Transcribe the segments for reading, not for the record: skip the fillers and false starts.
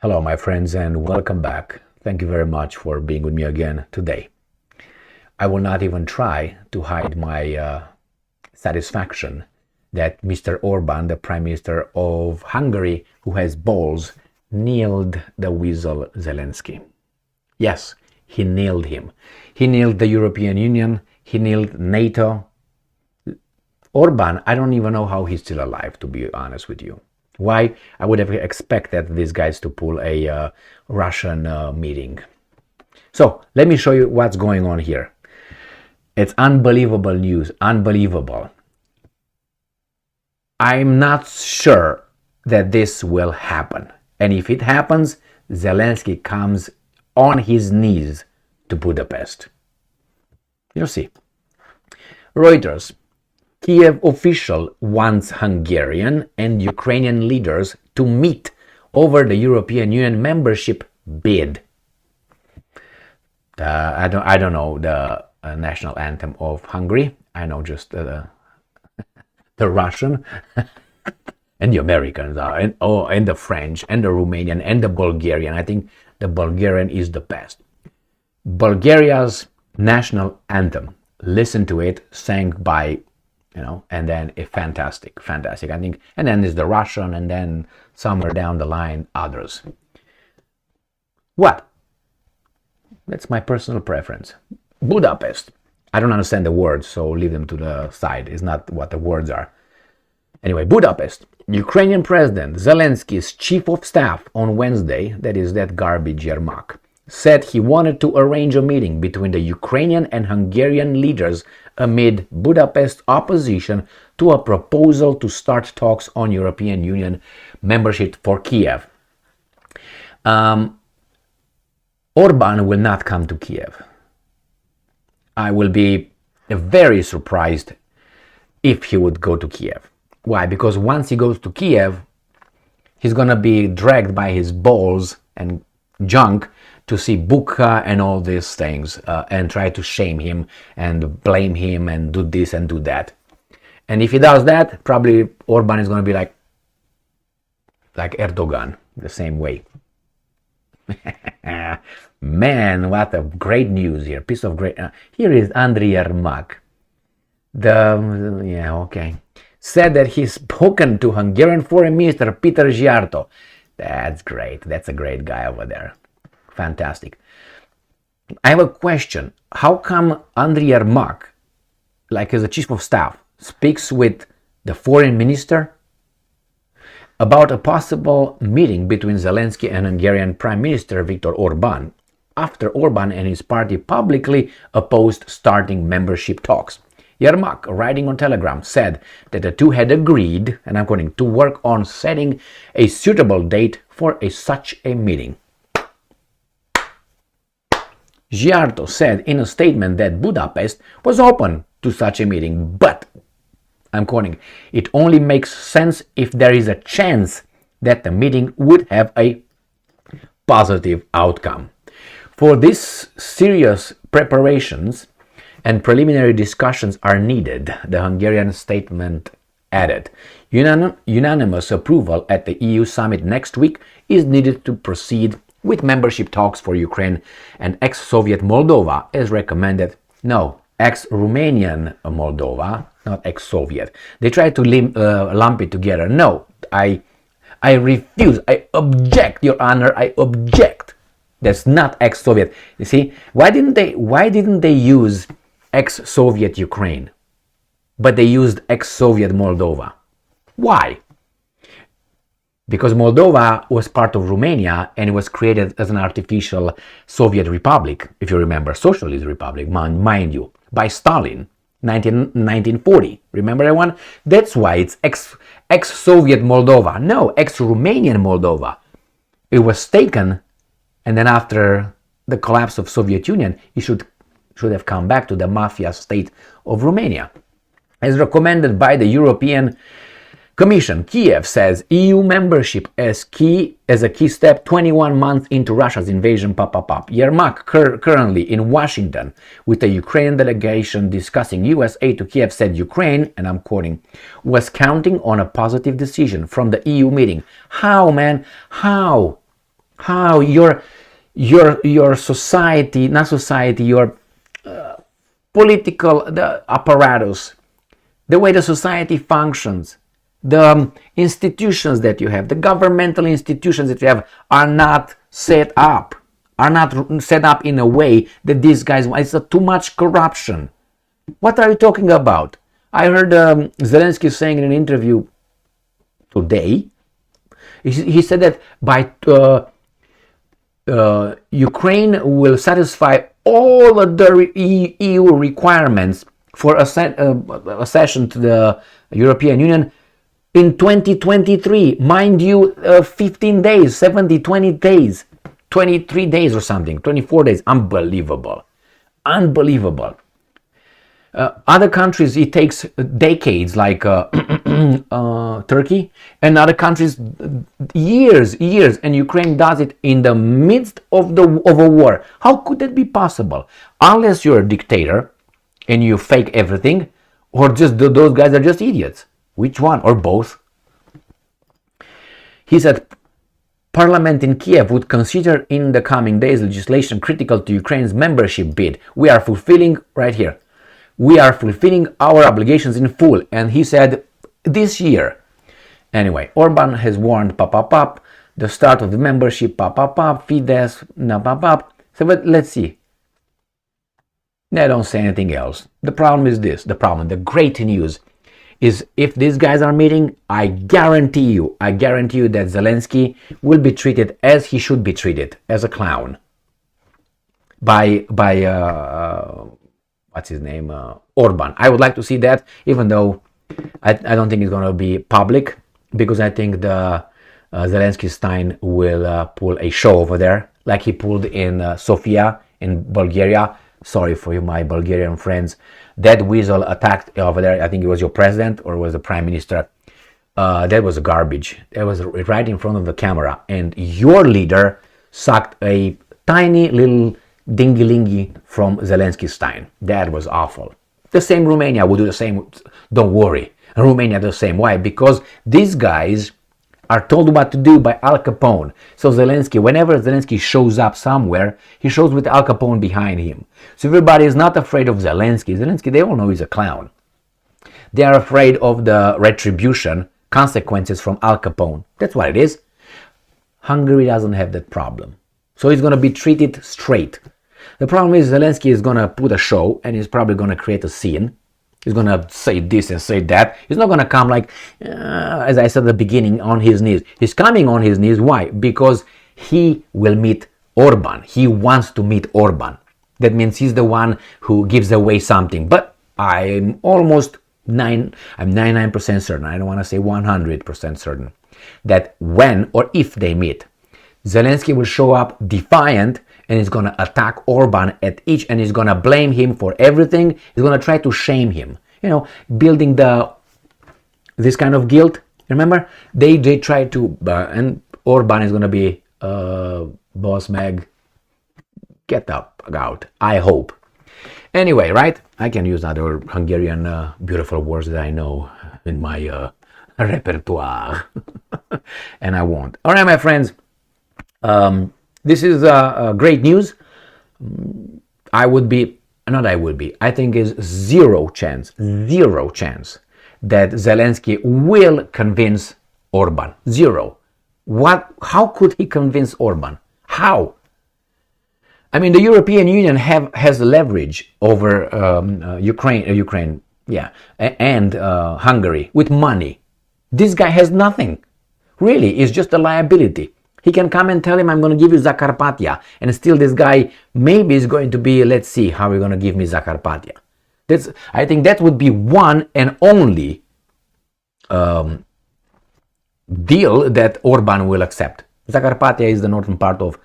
Hello, my friends, and welcome back. Thank you very much for being with me again today. I will not even try to hide my satisfaction that Mr. Orban, the Prime Minister of Hungary, who has balls, nailed the weasel Zelensky. Yes, he nailed him. He nailed the European Union. He nailed NATO. Orban, I don't even know how he's still alive, to be honest with you. Why I would have expected these guys to pull a Russian meeting. So let me show you what's going on here. It's unbelievable news, unbelievable. I'm not sure that this will happen. And if it happens, Zelensky comes on his knees to Budapest. You'll see. Reuters. Kiev official wants Hungarian and Ukrainian leaders to meet over the European Union membership bid. I don't know the national anthem of Hungary. I know just the Russian and the Americans are, and the French and the Romanian and the Bulgarian. I think the Bulgarian is the best. Bulgaria's national anthem. Listen to it, sang by and then a fantastic, I think, and then there's the Russian, and then somewhere down the line, others. What? That's my personal preference. Budapest. I don't understand the words, so leave them to the side. It's not what the words are. Anyway, Budapest. Ukrainian President Zelensky's chief of staff on Wednesday, that is that garbage Yermak, said he wanted to arrange a meeting between the Ukrainian and Hungarian leaders amid Budapest's opposition to a proposal to start talks on European Union membership for Kiev. Orban will not come to Kiev. I will be very surprised if he would go to Kiev. Why? Because once he goes to Kiev, he's going to be dragged by his balls and junk to see Bucha and all these things and try to shame him and blame him and do this and do that. And if he does that, probably Orban is going to be like Erdogan, the same way. Man, what a great news here. Piece of great... here is Andriy Yermak. Said that he's spoken to Hungarian Foreign Minister Peter Szijjártó. That's great. That's a great guy over there. Fantastic. I have a question. How come Andriy Yermak, as a chief of staff, speaks with the foreign minister about a possible meeting between Zelensky and Hungarian Prime Minister Viktor Orban after Orban and his party publicly opposed starting membership talks? Yermak, writing on Telegram, said that the two had agreed, and I'm quoting, to work on setting a suitable date for such a meeting. Szijjártó said in a statement that Budapest was open to such a meeting, but, I'm quoting, it only makes sense if there is a chance that the meeting would have a positive outcome. For this, serious preparations and preliminary discussions are needed, the Hungarian statement added. Unanimous approval at the EU summit next week is needed to proceed with membership talks for Ukraine and ex-Soviet Moldova as recommended. No, ex-Romanian Moldova, not ex-Soviet. They try to lump it together. No, I refuse. I object, Your Honor. I object. That's not ex-Soviet. You see, why didn't they use ex-Soviet Ukraine, but they used ex-Soviet Moldova? Why? Because Moldova was part of Romania and it was created as an artificial Soviet republic, if you remember, socialist republic, mind you, by Stalin, 1940. Remember that one? That's why it's ex-Soviet Moldova. No, ex-Romanian Moldova. It was taken, and then after the collapse of Soviet Union, it should have come back to the mafia state of Romania. As recommended by the European Commission, Kiev says EU membership as a key step 21 months into Russia's invasion. Yermak, currently in Washington with the Ukrainian delegation discussing US aid to Kiev, said Ukraine, and I'm quoting, was counting on a positive decision from the EU meeting. How, man? How? how your society, not society, your political the apparatus, the way the society functions, the institutions that you have, the governmental institutions that you have are not set up in a way that these guys, it's too much corruption. What are you talking about? I heard Zelensky saying in an interview today, he said that by Ukraine will satisfy all of the EU requirements for accession to the European Union in 2023. Mind you, 15 days, 70, 20 days, 23 days or something, 24 days. Unbelievable. Unbelievable. Other countries, it takes decades, like Turkey, and other countries, years, and Ukraine does it in the midst of a war. How could that be possible? Unless you're a dictator and you fake everything, or just those guys are just idiots. Which one? Or both? He said, Parliament in Kiev would consider in the coming days legislation critical to Ukraine's membership bid. We are fulfilling, right here, we are fulfilling our obligations in full. And he said, this year. Anyway, Orban has warned, the start of the membership, Fidesz, So but let's see. They don't say anything else. The problem is this, the great news is if these guys are meeting, I guarantee you that Zelensky will be treated as he should be treated, as a clown. By what's his name, Orban. I would like to see that, even though I don't think it's going to be public, because I think the Zelensky Stein will pull a show over there, like he pulled in Sofia in Bulgaria. Sorry for you, my Bulgarian friends. That weasel attacked over there. I think it was your president or was the prime minister. That was garbage. That was right in front of the camera. And your leader sucked a tiny little dingy-lingy from Zelensky Stein. That was awful. The same Romania will do the same. Don't worry. Romania the same. Why? Because these guys are told what to do by Al Capone. So Zelensky, whenever Zelensky shows up somewhere, he shows with Al Capone behind him. So everybody is not afraid of Zelensky. Zelensky, they all know he's a clown. They are afraid of the retribution, consequences from Al Capone. That's what it is. Hungary doesn't have that problem. So he's going to be treated straight. The problem is Zelensky is going to put a show and he's probably going to create a scene. He's going to say this and say that. He's not going to come like, as I said at the beginning, on his knees. He's coming on his knees. Why? Because he will meet Orban. He wants to meet Orban. That means he's the one who gives away something. But I'm 99% certain, I don't want to say 100% certain, that when or if they meet, Zelensky will show up defiant and he's going to attack Orban at each, and he's going to blame him for everything. He's going to try to shame him. You know, building this kind of guilt. Remember? They try to, and Orban is going to be, boss Meg, get up, out. I hope. Anyway, right? I can use other Hungarian beautiful words that I know in my repertoire. And I won't. All right, my friends. This is great news. I think is zero chance that Zelensky will convince Orban. Zero. How could he convince Orban? How? I mean, the European Union has leverage over Ukraine, and Hungary with money. This guy has nothing. Really, it's just a liability. He can come and tell him, I'm going to give you Zakarpattia. And still this guy maybe is going to be, let's see how you're going to give me Zakarpattia. I think that would be one and only deal that Orban will accept. Zakarpattia is the northern part of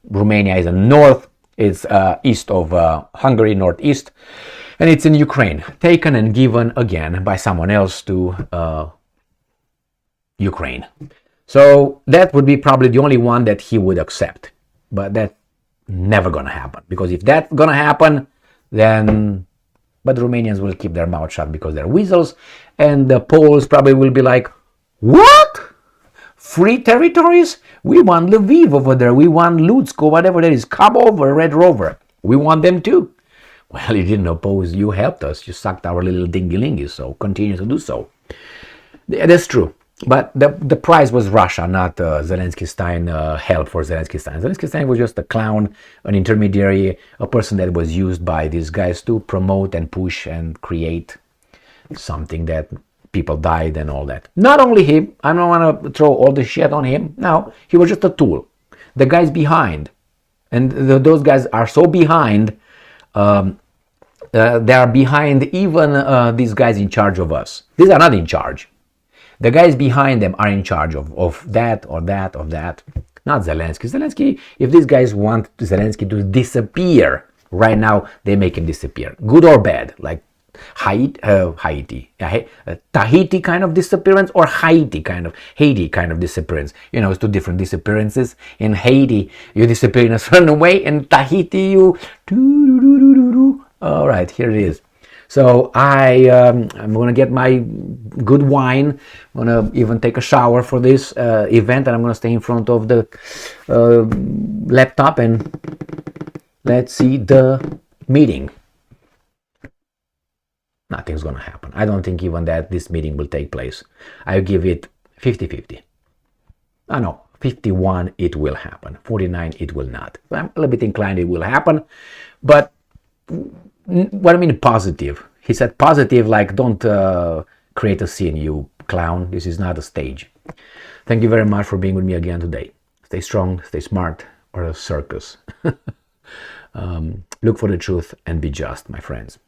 Romania, is the north. It's east of Hungary, northeast. And it's in Ukraine. Taken and given again by someone else to Ukraine. So that would be probably the only one that he would accept. But that's never going to happen. Because if that's going to happen, then... But the Romanians will keep their mouth shut because they're weasels. And the Poles probably will be like, what? free territories? We want Lviv over there. We want Lutsk or whatever that is. Come over, Red Rover. We want them too. Well, you didn't oppose. You helped us. You sucked our little dingy-lingy, so continue to do so. That's true. But the prize was Russia, not Zelensky Stein help for Zelensky Stein. Zelensky Stein was just a clown, an intermediary, a person that was used by these guys to promote and push and create something that people died and all that. Not only him. I don't want to throw all the shit on him. No, he was just a tool. The guys behind, and those guys are so behind. They are behind even these guys in charge of us. These are not in charge. The guys behind them are in charge of that or that or that. Not Zelensky. Zelensky, if these guys want Zelensky to disappear right now, they make him disappear. Good or bad. Like Tahiti kind of disappearance or Haiti kind of disappearance. You know, it's two different disappearances. In Haiti, you disappear in a certain way. In Tahiti, you... All right, here it is. So I'm going to get my good wine. I'm going to even take a shower for this event, and I'm going to stay in front of the laptop and let's see the meeting. Nothing's going to happen. I don't think even that this meeting will take place. I give it 50-50. I know, 51 it will happen. 49 it will not. I'm a little bit inclined it will happen, but what I mean positive. He said positive like don't create a scene, you clown. This is not a stage. Thank you very much for being with me again today. Stay strong, stay smart, or a circus. Look for the truth and be just, my friends.